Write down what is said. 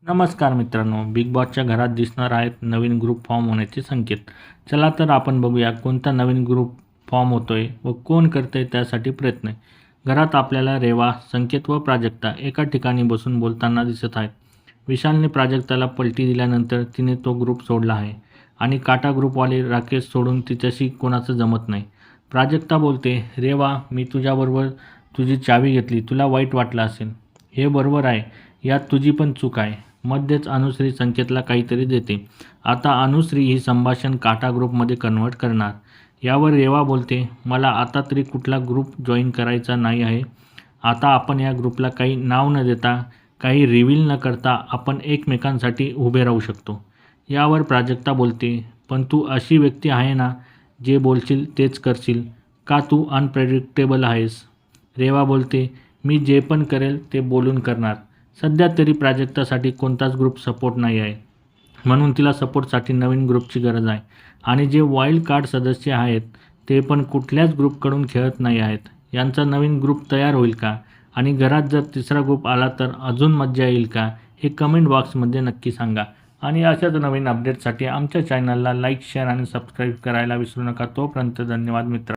नमस्कार मित्रांनो, बिग बॉसच्या घरात दिसणार आहेत नवीन ग्रुप फॉर्म होण्याचे संकेत. चला तर आपण बघूया कोणता नवीन ग्रुप फॉर्म होतोय व कोण करतंय त्यासाठी प्रयत्न. घरात आपल्याला रेवा, संकेत व प्राजक्ता एका ठिकाणी बसून बोलताना दिसत आहेत. विशालने प्राजक्ताला पलटी दिल्यानंतर तिने तो ग्रुप सोडला आहे आणि काटा ग्रुपवाले राकेश सोडून तिच्याशी कोणाचं जमत नाही. प्राजक्ता बोलते, रेवा, मी तुझ्याबरोबर तुझी चावी घेतली, तुला वाईट वाटलं असेल. हे बरोबर आहे, यात तुझी पण चूक आहे. मध्येच अनुश्री संकेतला काहीतरी देते. आता अनुश्री ही संभाषण काटा ग्रुपमध्ये कन्व्हर्ट करणार. यावर रेवा बोलते, मला आता तरी कुठला ग्रुप जॉईन करायचा नाही आहे. आता आपण या ग्रुपला काही नाव न देता, काही रिव्हील न करता आपण एकमेकांसाठी उभे राहू शकतो. यावर प्राजक्ता बोलते, पण तू अशी व्यक्ती आहे ना, जे बोलशील तेच करशील. का तू अनप्रेडिक्टेबल आहेस? रेवा बोलते, मी जे पण करेल ते बोलून करणार. सध्या तरी प्राजक्तासाठी कोणताच ग्रुप सपोर्ट नाही आहे, म्हणून तिला सपोर्टसाठी नवीन ग्रुपची गरज आहे. आणि जे वाईल्ड कार्ड सदस्य आहेत ते पण कुठल्याच ग्रुपकडून खेळत नाही आहेत. यांचा नवीन ग्रुप तयार होईल का? आणि घरात जर तिसरा ग्रुप आला तर अजून मज्जा येईल का? हे कमेंट बॉक्समध्ये नक्की सांगा. आणि अशाच नवीन अपडेटसाठी आमच्या चॅनलला लाईक, शेअर आणि सबस्क्राईब करायला विसरू नका. तोपर्यंत धन्यवाद मित्र.